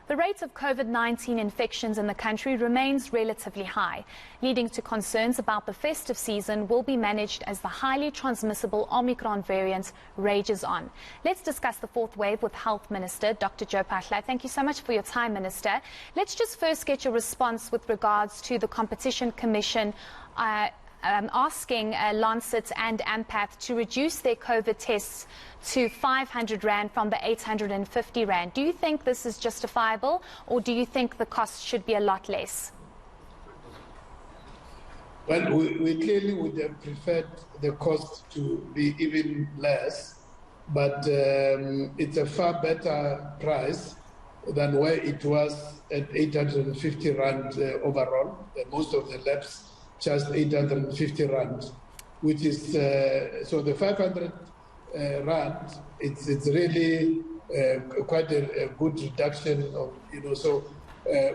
The rate of COVID-19 infections in the country remains relatively high, leading to concerns about the festive season will be managed as the highly transmissible Omicron variant rages on. Let's discuss the fourth wave with Health Minister Dr. Phaahla. Thank you so much for your time, Minister. Let's just first get your response with regards to the Competition Commission asking Lancet and Empath to reduce their COVID tests to 500 Rand from the 850 Rand. Do you think this is justifiable, or do you think the cost should be a lot less? Well, we clearly would have preferred the cost to be even less, but it's a far better price than where it was at 850 Rand overall. Most of the labs charged 850 Rand, which is, so the 500 Rand, it's really quite a good reduction of, so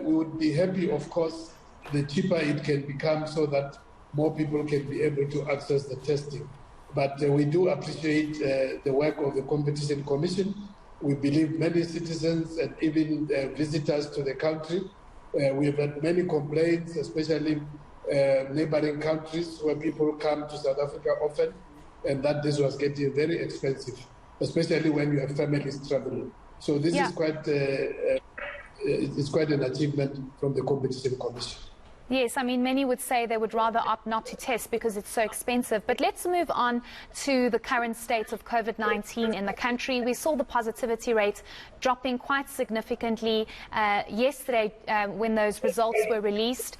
we would be happy, of course, the cheaper it can become so that more people can be able to access the testing. But we do appreciate the work of the Competition Commission. We believe many citizens and even visitors to the country, we have had many complaints, especially neighboring countries where people come to South Africa often, and that this was getting very expensive, especially when you have families traveling. So this is quite it's quite an achievement from the Competition Commission. Yes, I mean, many would say they would rather opt not to test because it's so expensive. But let's move on to the current state of COVID-19 in the country. We saw the positivity rate dropping quite significantly yesterday when those results were released.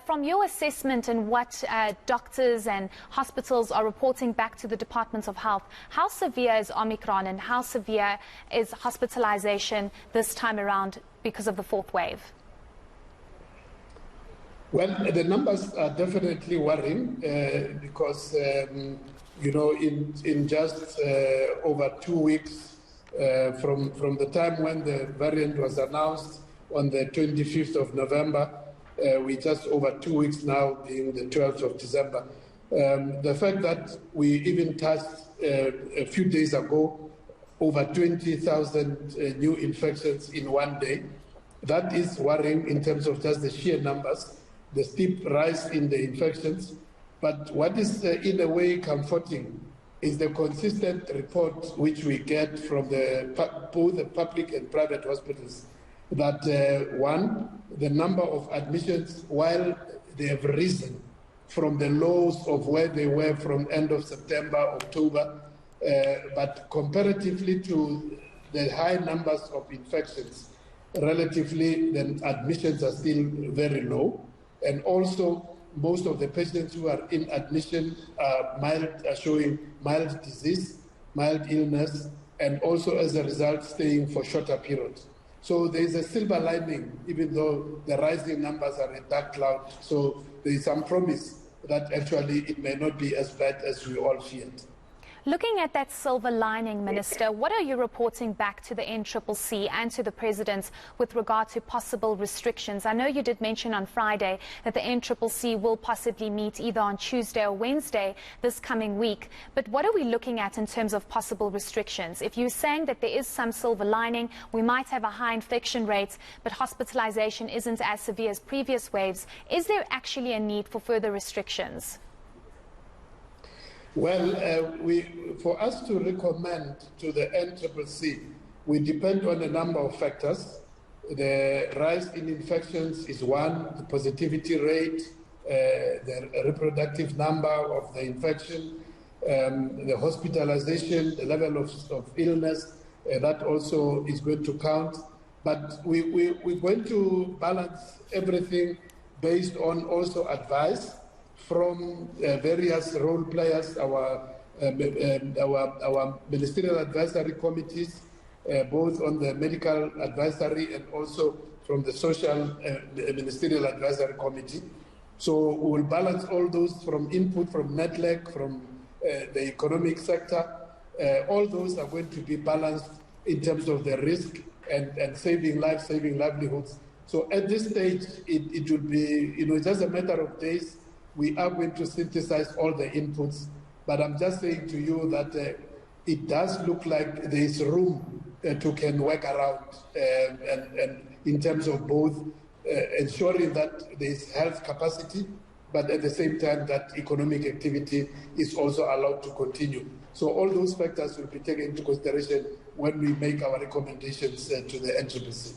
From your assessment and what doctors and hospitals are reporting back to the Department of Health, how severe is Omicron and how severe is hospitalization this time around because of the fourth wave? Well, the numbers are definitely worrying because, in just over 2 weeks from the time when the variant was announced on the 25th of November, we just over 2 weeks now, being the 12th of December. The fact that we even touched a few days ago over 20,000 new infections in one day, that is worrying in terms of just the sheer numbers, the steep rise in the infections. But what is in a way comforting is the consistent report which we get from both the public and private hospitals that one, the number of admissions, while they have risen from the lows of where they were from end of September, October, but comparatively to the high numbers of infections, relatively the admissions are still very low. And also, most of the patients who are in admission are showing mild disease, mild illness, and also as a result staying for shorter periods. So there is a silver lining, even though the rising numbers are a dark cloud. So there is some promise that actually it may not be as bad as we all feared. Looking at that silver lining, Minister, what are you reporting back to the eNCC and to the President with regard to possible restrictions? I know you did mention on Friday that the eNCC will possibly meet either on Tuesday or Wednesday this coming week. But what are we looking at in terms of possible restrictions? If you're saying that there is some silver lining, we might have a high infection rate, but hospitalization isn't as severe as previous waves, is there actually a need for further restrictions? Well, for us to recommend to the eNCC, we depend on a number of factors. The rise in infections is one, the positivity rate, the reproductive number of the infection, the hospitalization, the level of illness, that also is going to count. But we're going to balance everything based on also advice from various role players, our ministerial advisory committees, both on the medical advisory and also from the social ministerial advisory committee. So we will balance all those from input from NETLEC, from the economic sector. All those are going to be balanced in terms of the risk and saving lives, saving livelihoods. So at this stage, it will be just a matter of days. We are going to synthesize all the inputs, but I'm just saying to you that it does look like there is room can work around, and in terms of both ensuring that there is health capacity, but at the same time that economic activity is also allowed to continue. So all those factors will be taken into consideration when we make our recommendations to the NCCC.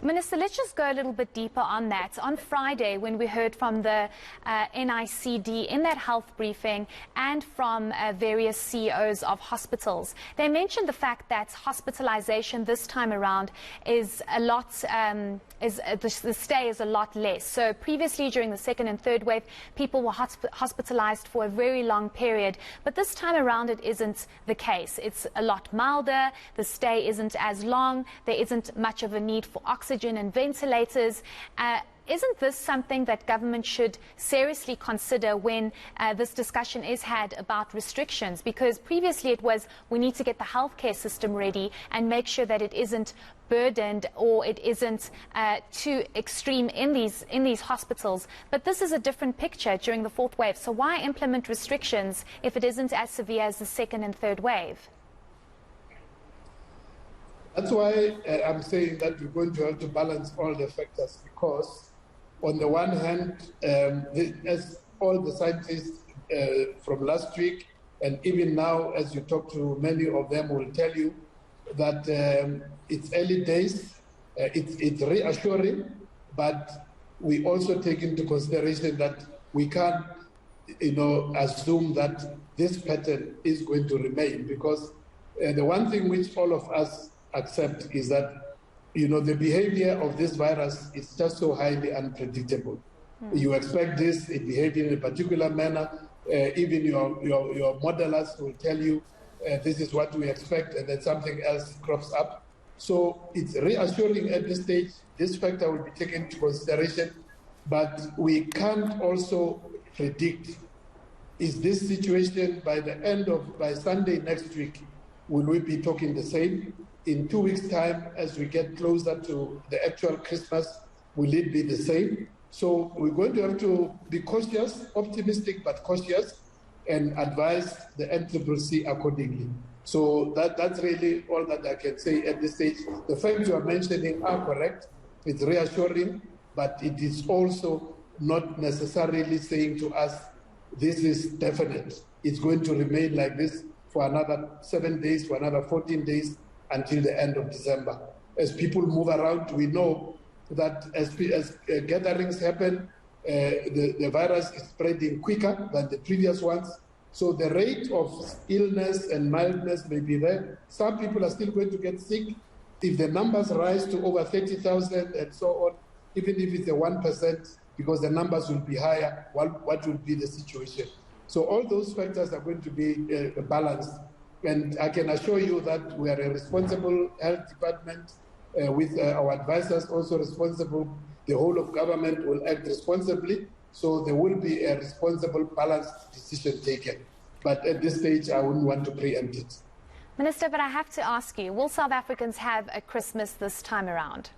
Minister, let's just go a little bit deeper on that. On Friday, when we heard from the NICD in that health briefing and from various CEOs of hospitals, they mentioned the fact that hospitalization this time around is a lot, the stay is a lot less. So previously, during the second and third wave, people were hospitalized for a very long period. But this time around, it isn't the case. It's a lot milder. The stay isn't as long. There isn't much of a need for oxygen and ventilators. Isn't this something that government should seriously consider when this discussion is had about restrictions? Because previously it was, we need to get the healthcare system ready and make sure that it isn't burdened or it isn't too extreme in these hospitals. But this is a different picture during the fourth wave. So why implement restrictions if it isn't as severe as the second and third wave? That's why I'm saying that we're going to have to balance all the factors, because on the one hand, as all the scientists from last week and even now, as you talk to many of them, will tell you that it's early days, it's reassuring, but we also take into consideration that we can't assume that this pattern is going to remain, because the one thing which all of us accept is that, the behavior of this virus is just so highly unpredictable. You expect this, it behaves in a particular manner. Even your modelers will tell you this is what we expect, and then something else crops up. So it's reassuring at this stage. This factor will be taken into consideration, but we can't also predict, is this situation by Sunday next week, will we be talking the same? In 2 weeks' time, as we get closer to the actual Christmas, will it be the same? So we're going to have to be cautious, optimistic but cautious, and advise the NCCC accordingly. So that's really all that I can say at this stage. The facts you are mentioning are correct. It's reassuring, but it is also not necessarily saying to us, this is definite. It's going to remain like this for another 7 days, for another 14 days, until the end of December. As people move around, we know that as gatherings happen, the virus is spreading quicker than the previous ones. So the rate of illness and mildness may be there. Some people are still going to get sick. If the numbers rise to over 30,000 and so on, even if it's a 1%, because the numbers will be higher, what will be the situation? So all those factors are going to be balanced. And I can assure you that we are a responsible health department with our advisors also responsible. The whole of government will act responsibly. So there will be a responsible, balanced decision taken. But at this stage, I wouldn't want to preempt it. Minister, but I have to ask you, will South Africans have a Christmas this time around?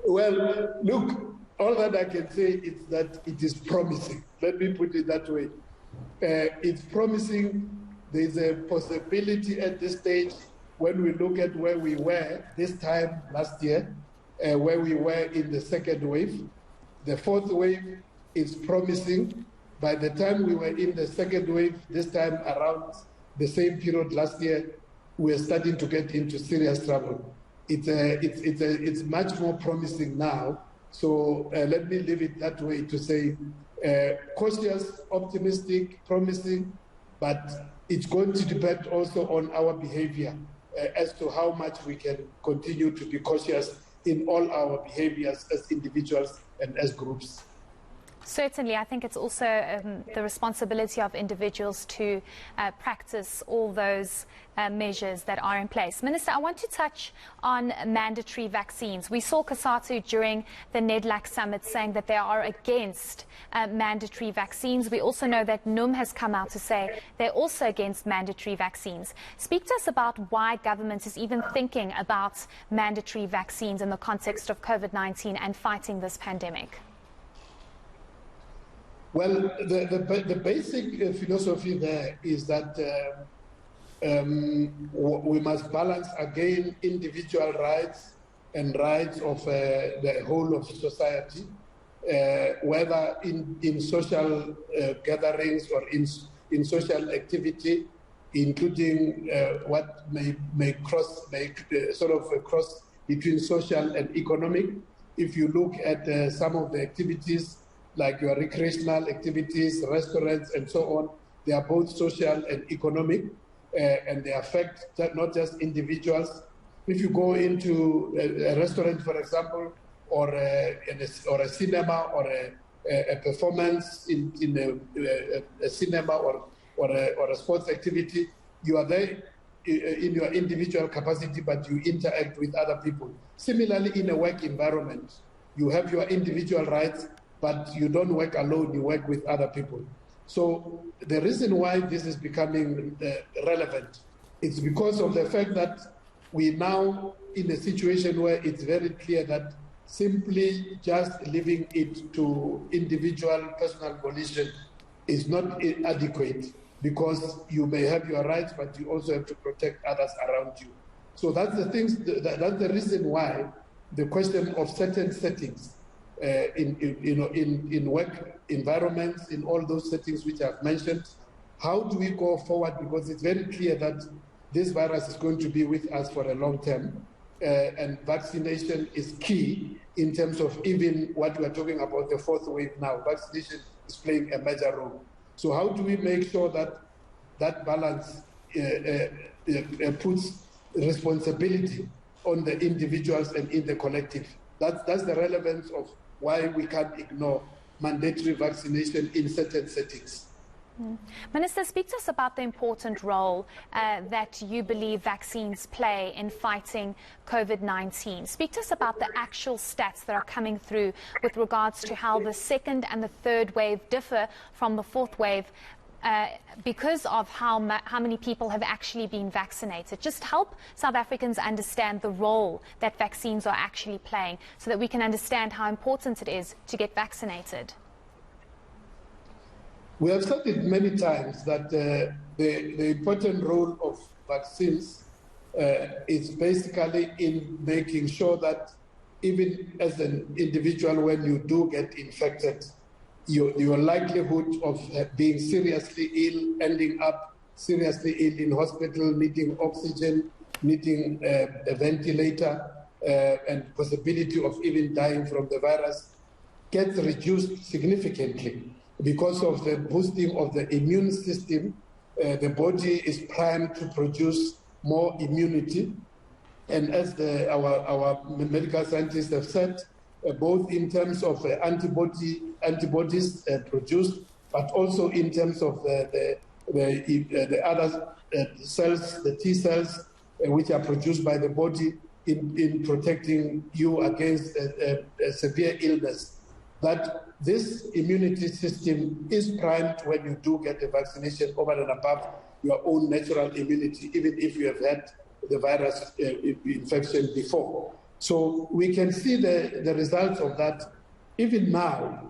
Well, look, all that I can say is that it is promising. Let me put it that way. It's promising. There's a possibility at this stage, when we look at where we were this time last year, where we were in the second wave. The fourth wave is promising. By the time we were in the second wave, this time around the same period last year, we are starting to get into serious trouble. It's much more promising now. So let me leave it that way to say cautious, optimistic, promising, but it's going to depend also on our behavior as to how much we can continue to be cautious in all our behaviors as individuals and as groups. Certainly, I think it's also the responsibility of individuals to practice all those measures that are in place. Minister, I want to touch on mandatory vaccines. We saw Kasatu during the NEDLAC summit saying that they are against mandatory vaccines. We also know that NUM has come out to say they're also against mandatory vaccines. Speak to us about why government is even thinking about mandatory vaccines in the context of COVID-19 and fighting this pandemic. Well, the basic philosophy there is that we must balance again individual rights and rights of the whole of society, whether in social gatherings or in social activity, including what may cross between social and economic. If you look at some of the activities, like your recreational activities, restaurants, and so on, they are both social and economic, and they affect not just individuals. If you go into a restaurant, for example, or a cinema, or a performance in a cinema or a sports activity, you are there in your individual capacity, but you interact with other people. Similarly, in a work environment, you have your individual rights, but you don't work alone, you work with other people. So the reason why this is becoming relevant is because of the fact that we now in a situation where it's very clear that simply just leaving it to individual personal volition is not adequate, because you may have your rights, but you also have to protect others around you. So that's the reason why the question of certain settings in work environments, in all those settings which I've mentioned, how do we go forward? Because it's very clear that this virus is going to be with us for a long term, and vaccination is key in terms of even what we are talking about, the fourth wave now. Vaccination is playing a major role. So how do we make sure that that balance puts responsibility on the individuals and in the collective? That's the relevance of why we can't ignore mandatory vaccination in certain settings. Minister, speak to us about the important role that you believe vaccines play in fighting COVID-19. Speak to us about the actual stats that are coming through with regards to how the second and the third wave differ from the fourth wave, because of how many people have actually been vaccinated. Just help South Africans understand the role that vaccines are actually playing, so that we can understand how important it is to get vaccinated. We have said it many times that the important role of vaccines is basically in making sure that even as an individual, when you do get infected, your likelihood of being seriously ill, ending up seriously ill in hospital, needing oxygen, needing a ventilator, and possibility of even dying from the virus gets reduced significantly. Because of the boosting of the immune system, the body is primed to produce more immunity. And as our medical scientists have said, both in terms of antibodies produced, but also in terms of the other cells, the T cells, which are produced by the body in protecting you against severe illness. That this immunity system is primed when you do get the vaccination over and above your own natural immunity, even if you have had the virus infection before. So we can see the results of that even now.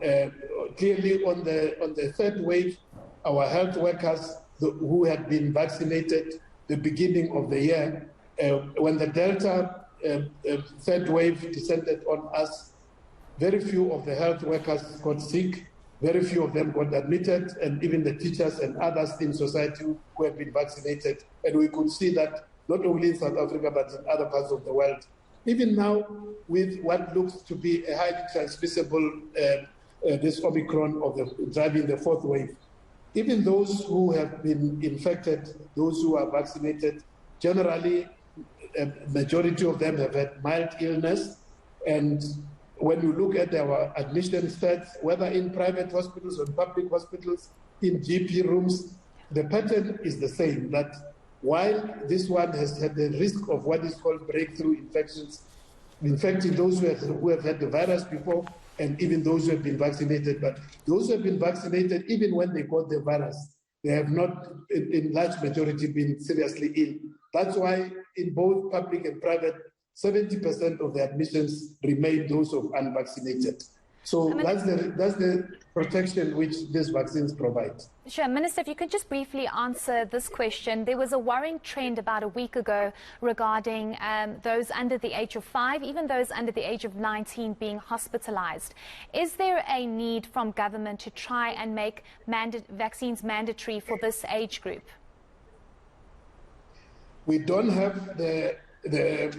Clearly on the third wave, our health workers who had been vaccinated the beginning of the year, when the Delta third wave descended on us, very few of the health workers got sick, very few of them got admitted, and even the teachers and others in society who have been vaccinated. And we could see that not only in South Africa, but in other parts of the world. Even now, with what looks to be a highly transmissible, this Omicron driving the fourth wave, even those who have been infected, those who are vaccinated, generally, a majority of them have had mild illness. And when you look at our admission stats, whether in private hospitals or public hospitals, in GP rooms, the pattern is the same, that while this one has had the risk of what is called breakthrough infections, infecting those who have had the virus before, and even those who have been vaccinated. But those who have been vaccinated, even when they got the virus, they have not, in large majority, been seriously ill. That's why in both public and private, 70% of the admissions remain those of unvaccinated. So that's the protection which these vaccines provide. Sure. Minister, if you could just briefly answer this question. There was a worrying trend about a week ago regarding those under the age of 5, even those under the age of 19 being hospitalized. Is there a need from government to try and make vaccines mandatory for this age group? We don't have the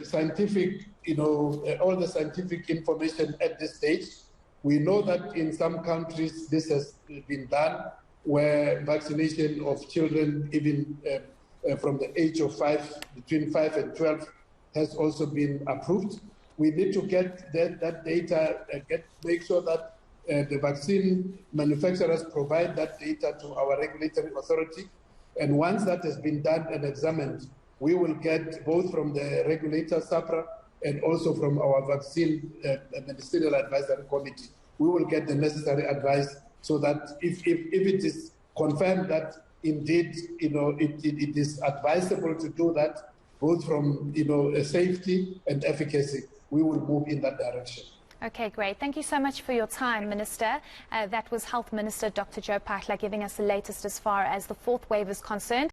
scientific, all the scientific information at this stage. We know that in some countries this has been done, where vaccination of children, even from the age of 5, between 5 and 12, has also been approved. We need to get that data, make sure that the vaccine manufacturers provide that data to our regulatory authority. And once that has been done and examined, we will get both from the regulator, SAPRA, and also from our vaccine ministerial advisory committee. We will get the necessary advice so that if it is confirmed that indeed it is advisable to do that, both from safety and efficacy, we will move in that direction. Okay, great. Thank you so much for your time, Minister. That was Health Minister Dr. Phaahla giving us the latest as far as the 4th wave is concerned.